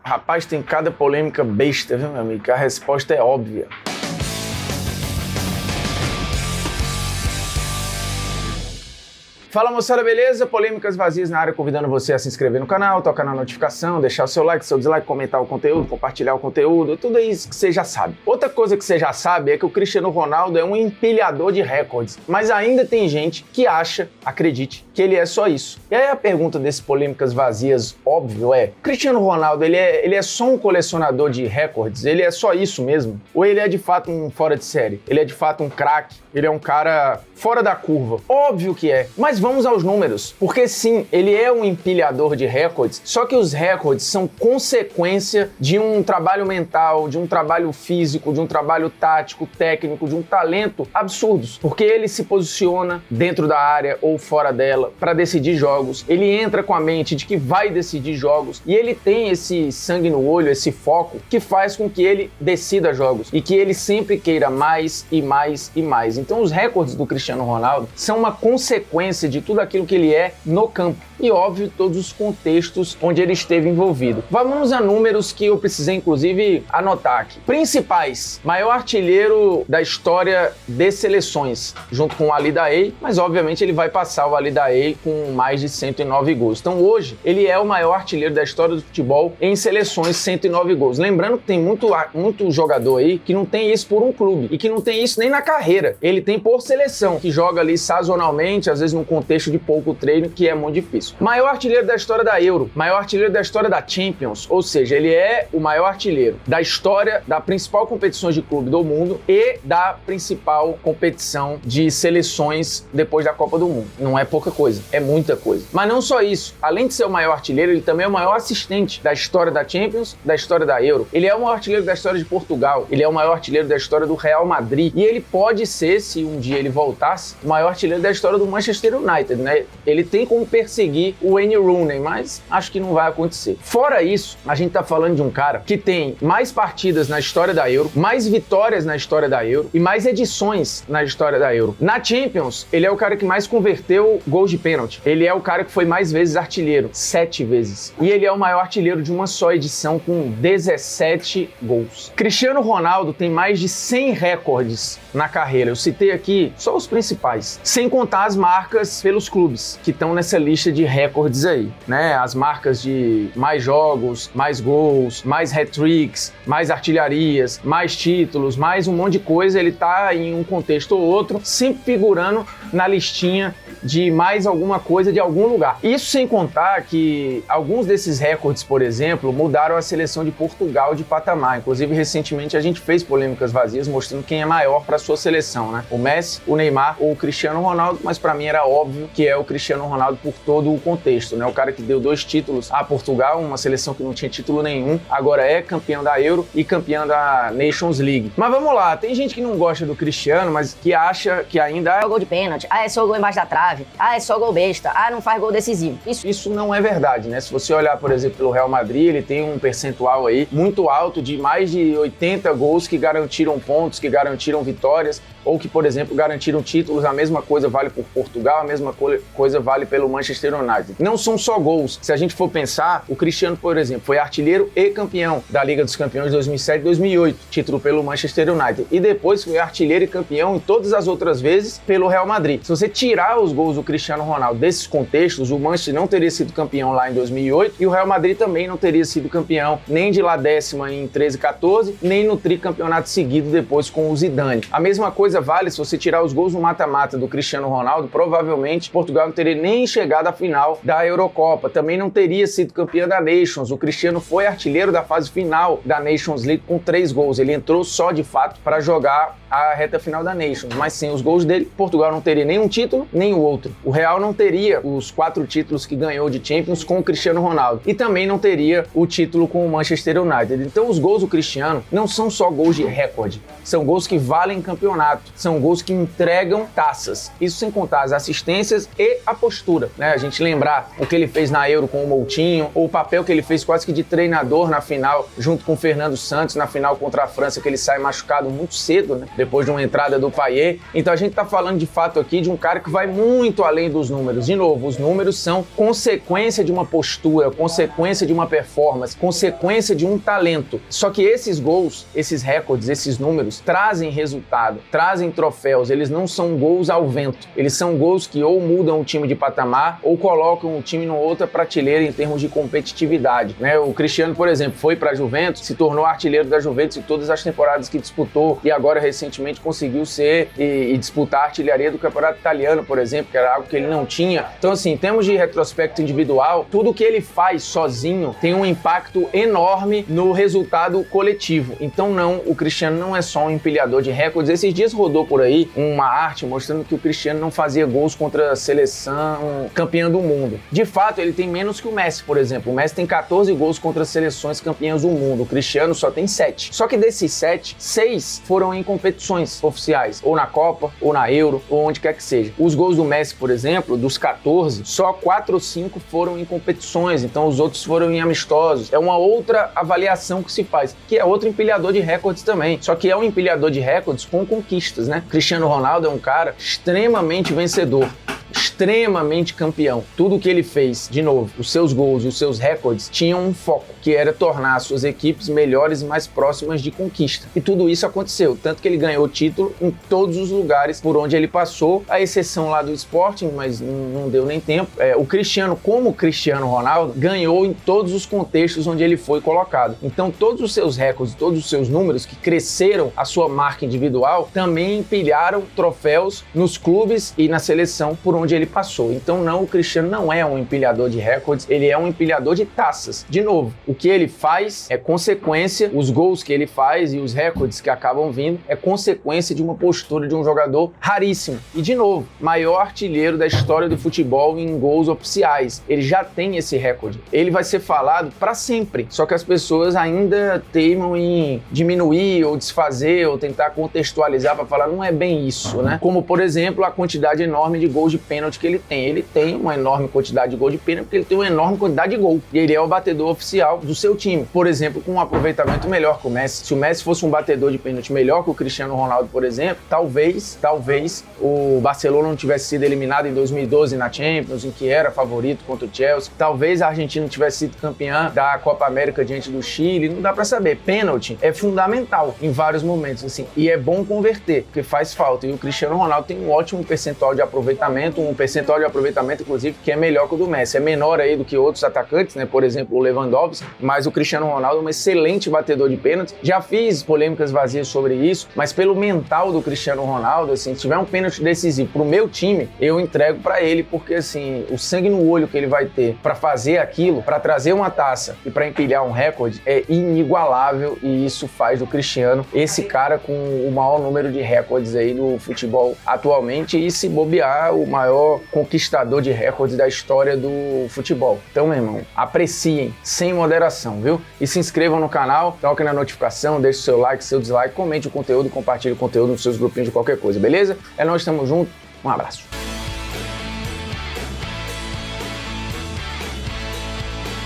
Rapaz, tem cada polêmica besta, viu, meu amigo? A resposta é óbvia. Fala, moçada, beleza? Polêmicas vazias na área, convidando você a se inscrever no canal, tocar na notificação, deixar o seu like, seu dislike, comentar o conteúdo, compartilhar o conteúdo, tudo isso que você já sabe. Outra coisa que você já sabe é que o Cristiano Ronaldo é um empilhador de recordes, mas ainda tem gente que acha, acredite, que ele é só isso. E aí a pergunta desse polêmicas vazias, óbvio, é: Cristiano Ronaldo, ele é só um colecionador de recordes? Ele é só isso mesmo? Ou ele é de fato um fora de série? Ele é de fato um craque? Ele é um cara fora da curva? Óbvio que é, mas vamos aos números, porque sim, ele é um empilhador de recordes, só que os recordes são consequência de um trabalho mental, de um trabalho físico, de um trabalho tático, técnico, de um talento absurdos, porque ele se posiciona dentro da área ou fora dela para decidir jogos, ele entra com a mente de que vai decidir jogos e ele tem esse sangue no olho, esse foco que faz com que ele decida jogos e que ele sempre queira mais e mais e mais. Então os recordes do Cristiano Ronaldo são uma consequência de tudo aquilo que ele é no campo e, óbvio, todos os contextos onde ele esteve envolvido. Vamos a números que eu precisei, inclusive, anotar aqui. Principais: maior artilheiro da história de seleções, junto com o Ali Daei, mas, obviamente, ele vai passar o Ali Daei com mais de 109 gols. Então, hoje, ele é o maior artilheiro da história do futebol em seleções, 109 gols. Lembrando que tem muito jogador aí que não tem isso por um clube e que não tem isso nem na carreira. Ele tem por seleção, que joga ali sazonalmente, às vezes num contexto de pouco treino, que é muito difícil. Maior artilheiro da história da Euro, maior artilheiro da história da Champions, ou seja, ele é o maior artilheiro da história da principal competição de clube do mundo e da principal competição de seleções depois da Copa do Mundo. Não é pouca coisa, é muita coisa. Mas não só isso, além de ser o maior artilheiro, ele também é o maior assistente da história da Champions, da história da Euro. Ele é o maior artilheiro da história de Portugal, ele é o maior artilheiro da história do Real Madrid e ele pode ser, se um dia ele voltasse, o maior artilheiro da história do Manchester United, né? Ele tem como perseguir o Wayne Rooney, mas acho que não vai acontecer. Fora isso, a gente tá falando de um cara que tem mais partidas na história da Euro, mais vitórias na história da Euro e mais edições na história da Euro. Na Champions, ele é o cara que mais converteu gols de pênalti. Ele é o cara que foi mais vezes artilheiro, 7 vezes. E ele é o maior artilheiro de uma só edição com 17 gols. Cristiano Ronaldo tem mais de 100 recordes na carreira. Eu citei aqui só os principais, sem contar as marcas pelos clubes que estão nessa lista de recordes aí, né? As marcas de mais jogos, mais gols, mais hat-tricks, mais artilharias, mais títulos, mais um monte de coisa. Ele tá em um contexto ou outro, sempre figurando na listinha de mais alguma coisa de algum lugar. Isso sem contar que alguns desses recordes, por exemplo, mudaram a seleção de Portugal de patamar. Inclusive, recentemente a gente fez polêmicas vazias mostrando quem é maior para sua seleção, né? O Messi, o Neymar ou o Cristiano Ronaldo, mas para mim era óbvio que é o Cristiano Ronaldo por todo o contexto, né? O cara que deu 2 títulos a Portugal, uma seleção que não tinha título nenhum, agora é campeão da Euro e campeão da Nations League. Mas vamos lá, tem gente que não gosta do Cristiano, mas que acha que ainda é gol de pênalti, é só gol embaixo da trave, é só gol besta, não faz gol decisivo. Isso não é verdade, né? Se você olhar, por exemplo, pelo Real Madrid, ele tem um percentual aí muito alto de mais de 80 gols que garantiram pontos, que garantiram vitórias, ou que, por exemplo, garantiram títulos. A mesma coisa vale por Portugal, a mesma coisa vale pelo Manchester United. Não são só gols. Se a gente for pensar, o Cristiano, por exemplo, foi artilheiro e campeão da Liga dos Campeões de 2007 e 2008, título pelo Manchester United. E depois foi artilheiro e campeão em todas as outras vezes pelo Real Madrid. Se você tirar os gols do Cristiano Ronaldo desses contextos, o Manchester não teria sido campeão lá em 2008 e o Real Madrid também não teria sido campeão nem de La Décima em 13 e 14, nem no tricampeonato seguido depois com o Zidane. A mesma coisa vale se você tirar os gols no mata-mata do Cristiano Ronaldo, provavelmente Portugal não teria nem chegado à final da Eurocopa, também não teria sido campeão da Nations. O Cristiano foi artilheiro da fase final da Nations League com 3 gols. Ele entrou só de fato para jogar a reta final da Nations, mas sem os gols dele, Portugal não teria nem um título, nem o outro. O Real não teria os 4 títulos que ganhou de Champions com o Cristiano Ronaldo e também não teria o título com o Manchester United. Então os gols do Cristiano não são só gols de recorde, são gols que valem campeonato, são gols que entregam taças. Isso sem contar as assistências e a postura, né? A gente lembrar o que ele fez na Euro com o Moutinho, ou o papel que ele fez quase que de treinador na final, junto com o Fernando Santos, na final contra a França, que ele sai machucado muito cedo, né? Depois de uma entrada do Payet. Então a gente tá falando de fato aqui de um cara que vai muito muito além dos números. De novo, os números são consequência de uma postura, consequência de uma performance, consequência de um talento. Só que esses gols, esses recordes, esses números trazem resultado, trazem troféus. Eles não são gols ao vento. Eles são gols que ou mudam o time de patamar ou colocam o time numa outra prateleira em termos de competitividade, né? O Cristiano, por exemplo, foi para a Juventus, se tornou artilheiro da Juventus em todas as temporadas que disputou e agora recentemente conseguiu ser e disputar a artilharia do campeonato italiano, por exemplo, que era algo que ele não tinha. Então, assim, em termos de retrospecto individual, tudo que ele faz sozinho tem um impacto enorme no resultado coletivo. Então, não, o Cristiano não é só um empilhador de recordes. Esses dias rodou por aí uma arte mostrando que o Cristiano não fazia gols contra a seleção campeã do mundo. De fato, ele tem menos que o Messi, por exemplo. O Messi tem 14 gols contra as seleções campeãs do mundo. O Cristiano só tem 7. Só que desses 7, 6 foram em competições oficiais, ou na Copa, ou na Euro, ou onde quer que seja. Os gols do Messi, por exemplo, dos 14, só 4 ou 5 foram em competições, então os outros foram em amistosos. É uma outra avaliação que se faz, que é outro empilhador de recordes também. Só que é um empilhador de recordes com conquistas, né? Cristiano Ronaldo é um cara extremamente vencedor, extremamente campeão. Tudo que ele fez, de novo, os seus gols e os seus recordes tinham um foco, que era tornar as suas equipes melhores e mais próximas de conquista. E tudo isso aconteceu, tanto que ele ganhou título em todos os lugares por onde ele passou, a exceção lá do Sporting, mas não deu nem tempo. O Cristiano, como Cristiano Ronaldo, ganhou em todos os contextos onde ele foi colocado. Então, todos os seus recordes, todos os seus números que cresceram a sua marca individual, também empilharam troféus nos clubes e na seleção por onde ele passou. Então não, o Cristiano não é um empilhador de recordes, ele é um empilhador de taças. De novo, o que ele faz é consequência, os gols que ele faz e os recordes que acabam vindo é consequência de uma postura de um jogador raríssimo. E de novo, maior artilheiro da história do futebol em gols oficiais. Ele já tem esse recorde. Ele vai ser falado para sempre. Só que as pessoas ainda teimam em diminuir ou desfazer ou tentar contextualizar para falar, não é bem isso, né? Como, por exemplo, a quantidade enorme de gols de pênalti que ele tem. Ele tem uma enorme quantidade de gol de pênalti porque ele tem uma enorme quantidade de gol. E ele é o batedor oficial do seu time. Por exemplo, com um aproveitamento melhor que o Messi. Se o Messi fosse um batedor de pênalti melhor que o Cristiano Ronaldo, por exemplo, talvez o Barcelona não tivesse sido eliminado em 2012 na Champions, em que era favorito contra o Chelsea. Talvez a Argentina tivesse sido campeã da Copa América diante do Chile. Não dá pra saber. Pênalti é fundamental em vários momentos, assim. E é bom converter, porque faz falta. E o Cristiano Ronaldo tem um ótimo percentual de aproveitamento, um percentual de aproveitamento, inclusive, que é melhor que o do Messi. É menor aí do que outros atacantes, né? Por exemplo, o Lewandowski, mas o Cristiano Ronaldo é um excelente batedor de pênaltis. Já fiz polêmicas vazias sobre isso, mas pelo mental do Cristiano Ronaldo, assim, se tiver um pênalti decisivo pro meu time, eu entrego pra ele, porque, assim, o sangue no olho que ele vai ter pra fazer aquilo, pra trazer uma taça e pra empilhar um recorde, é inigualável, e isso faz do Cristiano esse cara com o maior número de recordes aí do futebol atualmente, e se bobear, o maior conquistador de recordes da história do futebol. Então, meu irmão, apreciem sem moderação, viu? E se inscrevam no canal, toquem na notificação, deixe seu like, seu dislike, comente o conteúdo e compartilhe o conteúdo nos seus grupinhos de qualquer coisa, beleza? É nóis, tamo junto, um abraço.